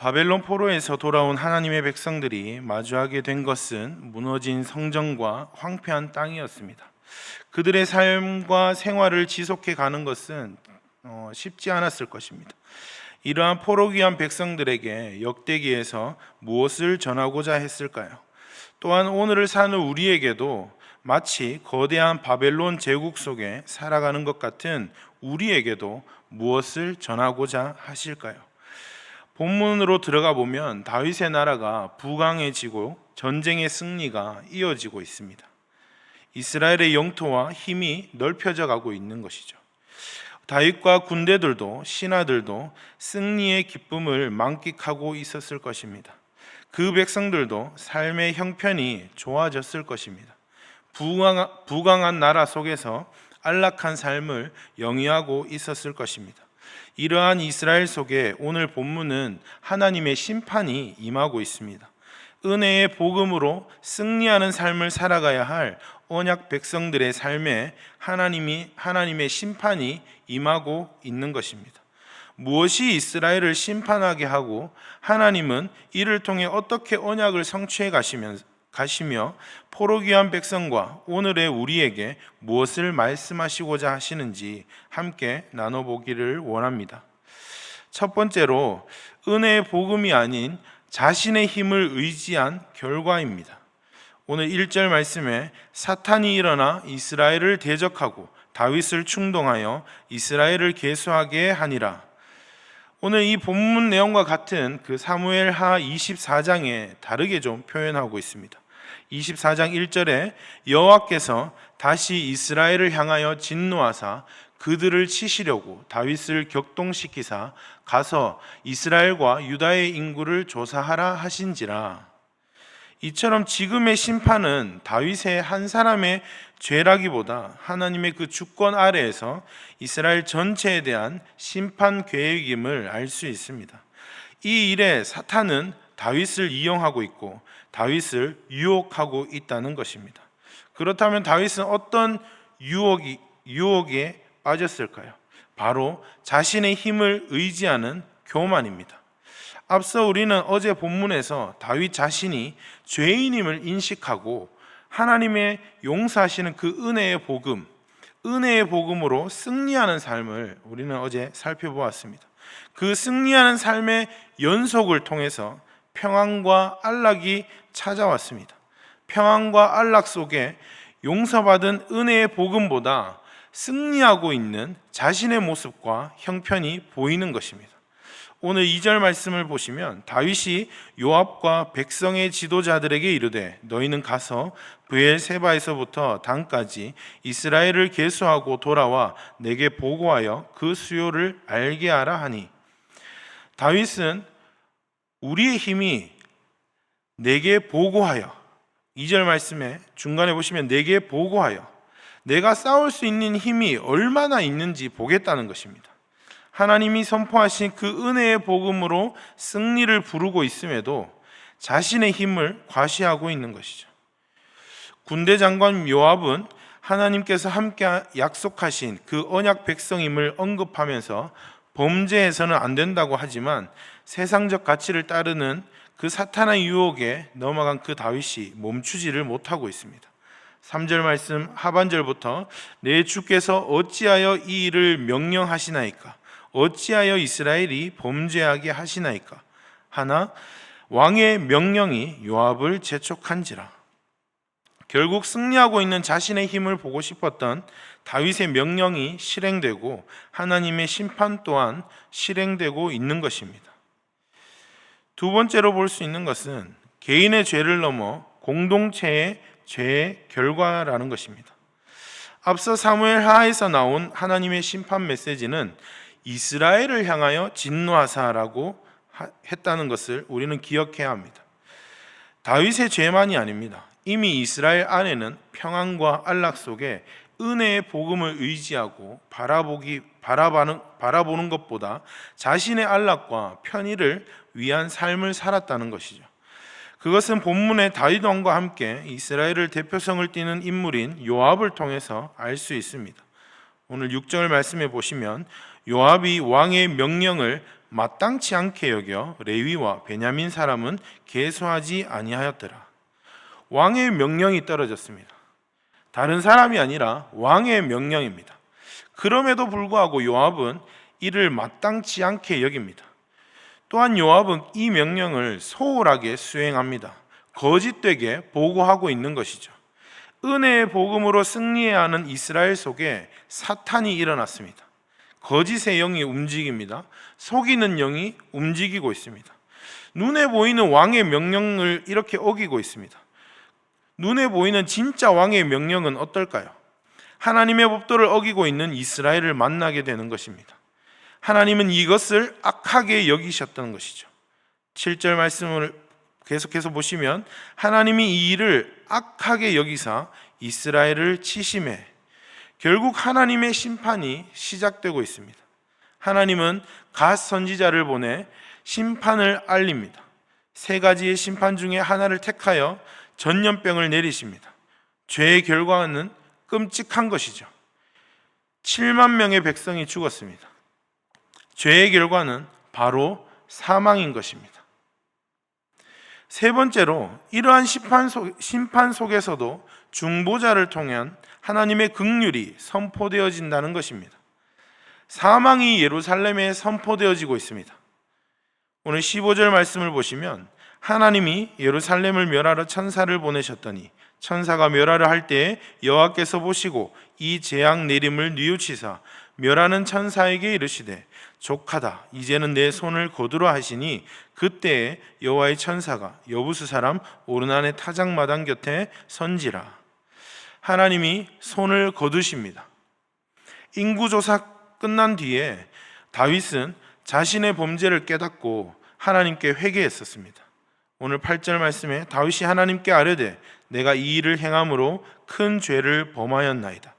바벨론 포로에서 돌아온 하나님의 백성들이 마주하게 된 것은 무너진 성전과 황폐한 땅이었습니다. 그들의 삶과 생활을 지속해 가는 것은 쉽지 않았을 것입니다. 이러한 포로 귀한 백성들에게 역대기에서 무엇을 전하고자 했을까요? 또한 오늘을 사는 우리에게도 마치 거대한 바벨론 제국 속에 살아가는 것 같은 우리에게도 무엇을 전하고자 하실까요? 본문으로 들어가 보면 다윗의 나라가 부강해지고 전쟁의 승리가 이어지고 있습니다. 이스라엘의 영토와 힘이 넓혀져 가고 있는 것이죠. 다윗과 군대들도 신하들도 승리의 기쁨을 만끽하고 있었을 것입니다. 그 백성들도 삶의 형편이 좋아졌을 것입니다. 부강한 나라 속에서 안락한 삶을 영위하고 있었을 것입니다. 이러한 이스라엘 속에 오늘 본문은 하나님의 심판이 임하고 있습니다. 은혜의 복음으로 승리하는 삶을 살아가야 할 언약 백성들의 삶에 하나님의 심판이 임하고 있는 것입니다. 무엇이 이스라엘을 심판하게 하고 하나님은 이를 통해 어떻게 언약을 성취해 가시며 포로 귀한 백성과 오늘의 우리에게 무엇을 말씀하시고자 하시는지 함께 나눠보기를 원합니다. 첫 번째로 은혜의 복음이 아닌 자신의 힘을 의지한 결과입니다. 오늘 1절 말씀에 사탄이 일어나 이스라엘을 대적하고 다윗을 충동하여 이스라엘을 계수하게 하니라. 오늘 이 본문 내용과 같은 그 사무엘하 24장에 다르게 좀 표현하고 있습니다. 24장 1절에 여호와께서 다시 이스라엘을 향하여 진노하사 그들을 치시려고 다윗을 격동시키사 가서 이스라엘과 유다의 인구를 조사하라 하신지라. 이처럼 지금의 심판은 다윗의 한 사람의 죄라기보다 하나님의 그 주권 아래에서 이스라엘 전체에 대한 심판 계획임을 알 수 있습니다. 이 일에 사탄은 다윗을 이용하고 있고 다윗을 유혹하고 있다는 것입니다. 그렇다면 다윗은 어떤 유혹에 빠졌을까요? 바로 자신의 힘을 의지하는 교만입니다. 앞서 우리는 어제 본문에서 다윗 자신이 죄인임을 인식하고 하나님의 용서하시는 그 은혜의 복음으로 승리하는 삶을 우리는 어제 살펴보았습니다. 그 승리하는 삶의 연속을 통해서 평안과 안락이 찾아왔습니다. 평안과 안락 속에 용서받은 은혜의 복음보다 승리하고 있는 자신의 모습과 형편이 보이는 것입니다. 오늘 2절 말씀을 보시면 다윗이 요압과 백성의 지도자들에게 이르되 너희는 가서 브엘세바에서부터 단까지 이스라엘을 계수하고 돌아와 내게 보고하여 그 수요를 알게 하라 하니, 다윗은 우리의 힘이 내게 보고하여, 2절 말씀에 중간에 보시면 내게 보고하여, 내가 싸울 수 있는 힘이 얼마나 있는지 보겠다는 것입니다. 하나님이 선포하신 그 은혜의 복음으로 승리를 부르고 있음에도 자신의 힘을 과시하고 있는 것이죠. 군대 장관 요압은 하나님께서 함께 약속하신 그 언약 백성임을 언급하면서 범죄해서는 안 된다고 하지만 세상적 가치를 따르는 그 사탄의 유혹에 넘어간 그 다윗이 멈추지를 못하고 있습니다. 3절 말씀 하반절부터 내 주께서 어찌하여 이 일을 명령하시나이까? 어찌하여 이스라엘이 범죄하게 하시나이까? 하나 왕의 명령이 요압을 재촉한지라. 결국 승리하고 있는 자신의 힘을 보고 싶었던 다윗의 명령이 실행되고 하나님의 심판 또한 실행되고 있는 것입니다. 두 번째로 볼 수 있는 것은 개인의 죄를 넘어 공동체의 죄의 결과라는 것입니다. 앞서 사무엘하에서 나온 하나님의 심판 메시지는 이스라엘을 향하여 진노하사라고 했다는 것을 우리는 기억해야 합니다. 다윗의 죄만이 아닙니다. 이미 이스라엘 안에는 평안과 안락 속에 은혜의 복음을 의지하고 바라보는 것보다 자신의 안락과 편의를 위한 삶을 살았다는 것이죠. 그것은 본문의 다윗 왕과 함께 이스라엘을 대표성을 띠는 인물인 요압을 통해서 알 수 있습니다. 오늘 6절 말씀에 보시면 요압이 왕의 명령을 마땅치 않게 여겨 레위와 베냐민 사람은 계수하지 아니하였더라. 왕의 명령이 떨어졌습니다. 다른 사람이 아니라 왕의 명령입니다. 그럼에도 불구하고 요압은 이를 마땅치 않게 여깁니다. 또한 요압은 이 명령을 소홀하게 수행합니다. 거짓되게 보고하고 있는 것이죠. 은혜의 복음으로 승리해야 하는 이스라엘 속에 사탄이 일어났습니다. 거짓의 영이 움직입니다. 속이는 영이 움직이고 있습니다. 눈에 보이는 왕의 명령을 이렇게 어기고 있습니다. 눈에 보이는 진짜 왕의 명령은 어떨까요? 하나님의 법도를 어기고 있는 이스라엘을 만나게 되는 것입니다. 하나님은 이것을 악하게 여기셨던 것이죠. 7절 말씀을 계속해서 보시면 하나님이 이 일을 악하게 여기사 이스라엘을 치심해 결국 하나님의 심판이 시작되고 있습니다. 하나님은 갓 선지자를 보내 심판을 알립니다. 세 가지의 심판 중에 하나를 택하여 전염병을 내리십니다. 죄의 결과는 끔찍한 것이죠. 7만 명의 백성이 죽었습니다. 죄의 결과는 바로 사망인 것입니다. 세 번째로 이러한 심판 속에서도 중보자를 통한 하나님의 긍휼이 선포되어진다는 것입니다. 사망이 예루살렘에 선포되어지고 있습니다. 오늘 15절 말씀을 보시면 하나님이 예루살렘을 멸하러 천사를 보내셨더니 천사가 멸하려 할 때에 여호와께서 보시고 이 재앙 내림을 뉘우치사 멸하는 천사에게 이르시되 족하다 이제는 내 손을 거두라 하시니 그때에 여호와의 천사가 여부수 사람 오르난의 타작마당 곁에 선지라. 하나님이 손을 거두십니다. 인구조사 끝난 뒤에 다윗은 자신의 범죄를 깨닫고 하나님께 회개했었습니다. 오늘 8절 말씀에 다윗이 하나님께 아뢰되 내가 이 일을 행함으로 큰 죄를 범하였나이다.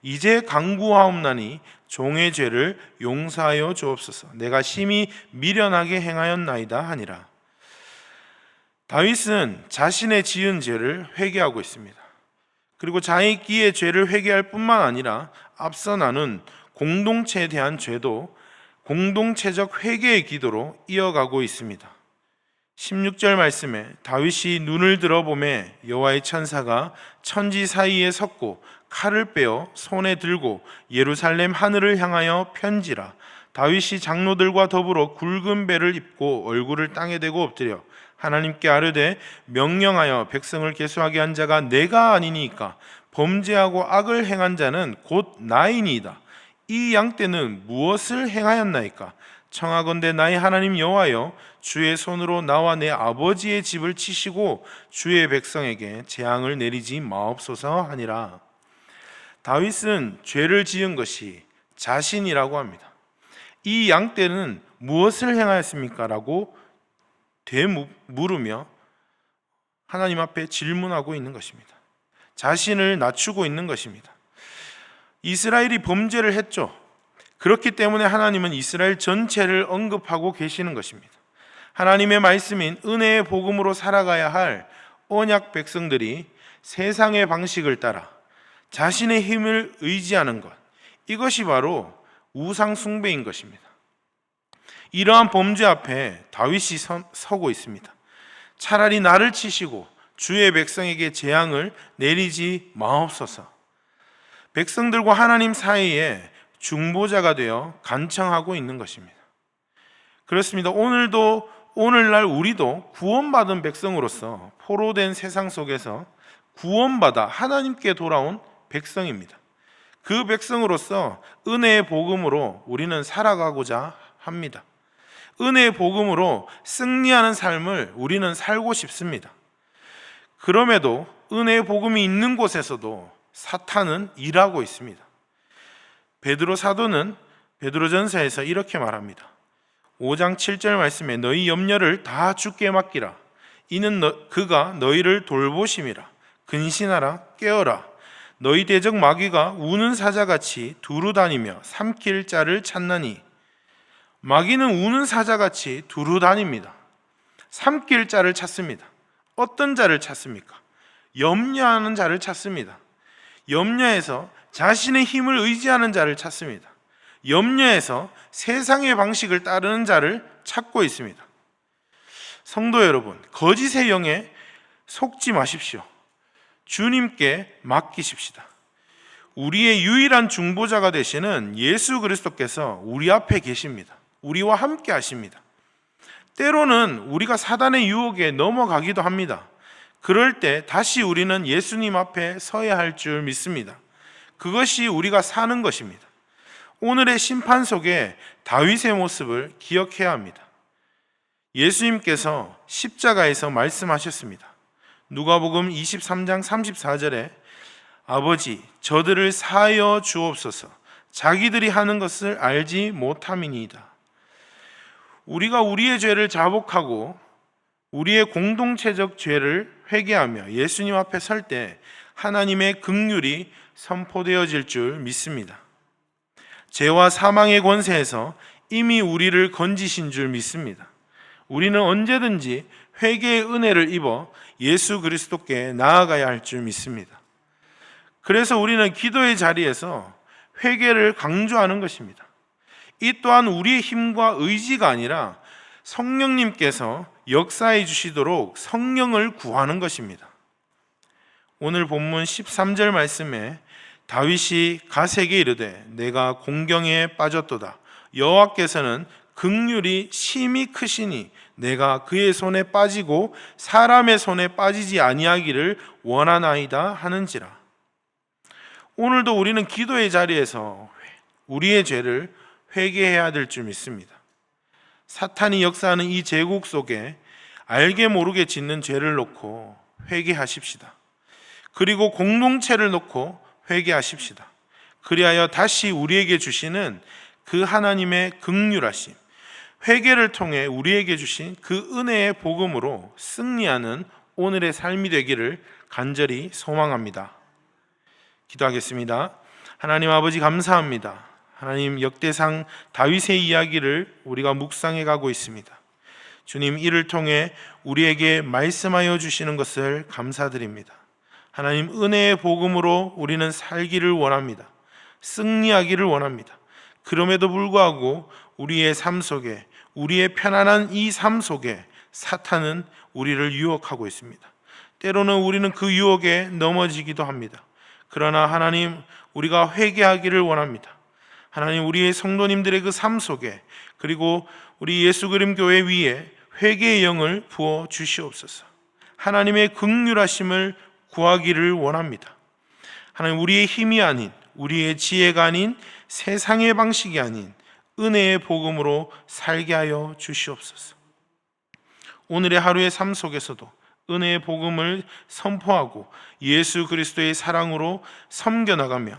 이제 간구하옵나니 종의 죄를 용서하여 주옵소서. 내가 심히 미련하게 행하였나이다 하니라. 다윗은 자신의 지은 죄를 회개하고 있습니다. 그리고 자기의 죄를 회개할 뿐만 아니라 앞서 나눈 공동체에 대한 죄도 공동체적 회개의 기도로 이어가고 있습니다. 16절 말씀에 다윗이 눈을 들어보매 여호와의 천사가 천지 사이에 섰고 칼을 빼어 손에 들고 예루살렘 하늘을 향하여 편지라. 다윗이 장로들과 더불어 굵은 배를 입고 얼굴을 땅에 대고 엎드려 하나님께 아뢰되 명령하여 백성을 계수하게 한 자가 내가 아니니까 범죄하고 악을 행한 자는 곧 나이니이다. 이 양떼는 무엇을 행하였나이까? 청하건대 나의 하나님 여호와여 주의 손으로 나와 내 아버지의 집을 치시고 주의 백성에게 재앙을 내리지 마옵소서 하니라. 다윗은 죄를 지은 것이 자신이라고 합니다. 이 양떼는 무엇을 행하였습니까? 라고 되물으며 하나님 앞에 질문하고 있는 것입니다. 자신을 낮추고 있는 것입니다. 이스라엘이 범죄를 했죠. 그렇기 때문에 하나님은 이스라엘 전체를 언급하고 계시는 것입니다. 하나님의 말씀인 은혜의 복음으로 살아가야 할 언약 백성들이 세상의 방식을 따라 자신의 힘을 의지하는 것, 이것이 바로 우상 숭배인 것입니다. 이러한 범죄 앞에 다윗이 서고 있습니다. 차라리 나를 치시고 주의 백성에게 재앙을 내리지 마옵소서. 백성들과 하나님 사이에 중보자가 되어 간청하고 있는 것입니다. 그렇습니다. 오늘날 우리도 구원받은 백성으로서 포로된 세상 속에서 구원받아 하나님께 돌아온 백성입니다. 그 백성으로서 은혜의 복음으로 우리는 살아가고자 합니다. 은혜의 복음으로 승리하는 삶을 우리는 살고 싶습니다. 그럼에도 은혜의 복음이 있는 곳에서도 사탄은 일하고 있습니다. 베드로 사도는 베드로전서에서 이렇게 말합니다. 5장 7절 말씀에 너희 염려를 다 주께 맡기라. 이는 그가 너희를 돌보심이라. 근신하라 깨어라. 너희 대적 마귀가 우는 사자같이 두루 다니며 삼킬 자를 찾나니. 마귀는 우는 사자같이 두루 다닙니다. 삼킬 자를 찾습니다. 어떤 자를 찾습니까? 염려하는 자를 찾습니다. 염려해서 자신의 힘을 의지하는 자를 찾습니다. 염려해서 세상의 방식을 따르는 자를 찾고 있습니다. 성도 여러분, 거짓의 영에 속지 마십시오. 주님께 맡기십시다. 우리의 유일한 중보자가 되시는 예수 그리스도께서 우리 앞에 계십니다. 우리와 함께 하십니다. 때로는 우리가 사단의 유혹에 넘어가기도 합니다. 그럴 때 다시 우리는 예수님 앞에 서야 할 줄 믿습니다. 그것이 우리가 사는 것입니다. 오늘의 심판 속에 다윗의 모습을 기억해야 합니다. 예수님께서 십자가에서 말씀하셨습니다. 누가복음 23장 34절에 아버지, 저들을 사하여 주옵소서. 자기들이 하는 것을 알지 못함이니이다. 우리가 우리의 죄를 자복하고 우리의 공동체적 죄를 회개하며 예수님 앞에 설 때 하나님의 긍휼이 선포되어질 줄 믿습니다. 죄와 사망의 권세에서 이미 우리를 건지신 줄 믿습니다. 우리는 언제든지 회개의 은혜를 입어 예수 그리스도께 나아가야 할 줄 믿습니다. 그래서 우리는 기도의 자리에서 회개를 강조하는 것입니다. 이 또한 우리의 힘과 의지가 아니라 성령님께서 역사해 주시도록 성령을 구하는 것입니다. 오늘 본문 13절 말씀에 다윗이 갓에게 이르되 내가 공경에 빠졌도다. 여호와께서는 긍휼이 심히 크시니 내가 그의 손에 빠지고 사람의 손에 빠지지 아니하기를 원하나이다 하는지라. 오늘도 우리는 기도의 자리에서 우리의 죄를 회개해야 될 줄 믿습니다. 사탄이 역사하는 이 제국 속에 알게 모르게 짓는 죄를 놓고 회개하십시다. 그리고 공동체를 놓고 회개하십시다. 그리하여 다시 우리에게 주시는 그 하나님의 긍휼하심, 회개를 통해 우리에게 주신 그 은혜의 복음으로 승리하는 오늘의 삶이 되기를 간절히 소망합니다. 기도하겠습니다. 하나님 아버지 감사합니다. 하나님, 역대상 다윗의 이야기를 우리가 묵상해 가고 있습니다. 주님, 이를 통해 우리에게 말씀하여 주시는 것을 감사드립니다. 하나님, 은혜의 복음으로 우리는 살기를 원합니다. 승리하기를 원합니다. 그럼에도 불구하고 우리의 삶 속에, 우리의 편안한 이 삶 속에 사탄은 우리를 유혹하고 있습니다. 때로는 우리는 그 유혹에 넘어지기도 합니다. 그러나 하나님, 우리가 회개하기를 원합니다. 하나님, 우리의 성도님들의 그 삶 속에, 그리고 우리 예수그림 교회 위에 회개의 영을 부어 주시옵소서. 하나님의 긍휼하심을 구하기를 원합니다. 하나님, 우리의 힘이 아닌, 우리의 지혜가 아닌, 세상의 방식이 아닌 은혜의 복음으로 살게 하여 주시옵소서. 오늘의 하루의 삶 속에서도 은혜의 복음을 선포하고 예수 그리스도의 사랑으로 섬겨나가며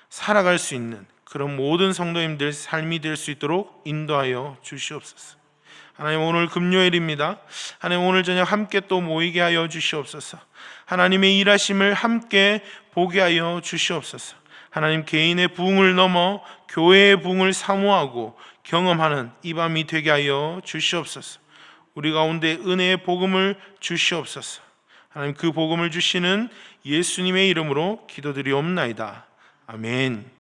살아갈 수 있는 그런 모든 성도님들 삶이 될 수 있도록 인도하여 주시옵소서. 하나님, 오늘 금요일입니다. 하나님, 오늘 저녁 함께 또 모이게 하여 주시옵소서. 하나님의 일하심을 함께 보게 하여 주시옵소서. 하나님, 개인의 부흥을 넘어 교회의 부흥을 사모하고 경험하는 이 밤이 되게 하여 주시옵소서. 우리 가운데 은혜의 복음을 주시옵소서. 하나님, 그 복음을 주시는 예수님의 이름으로 기도드리옵나이다. 아멘.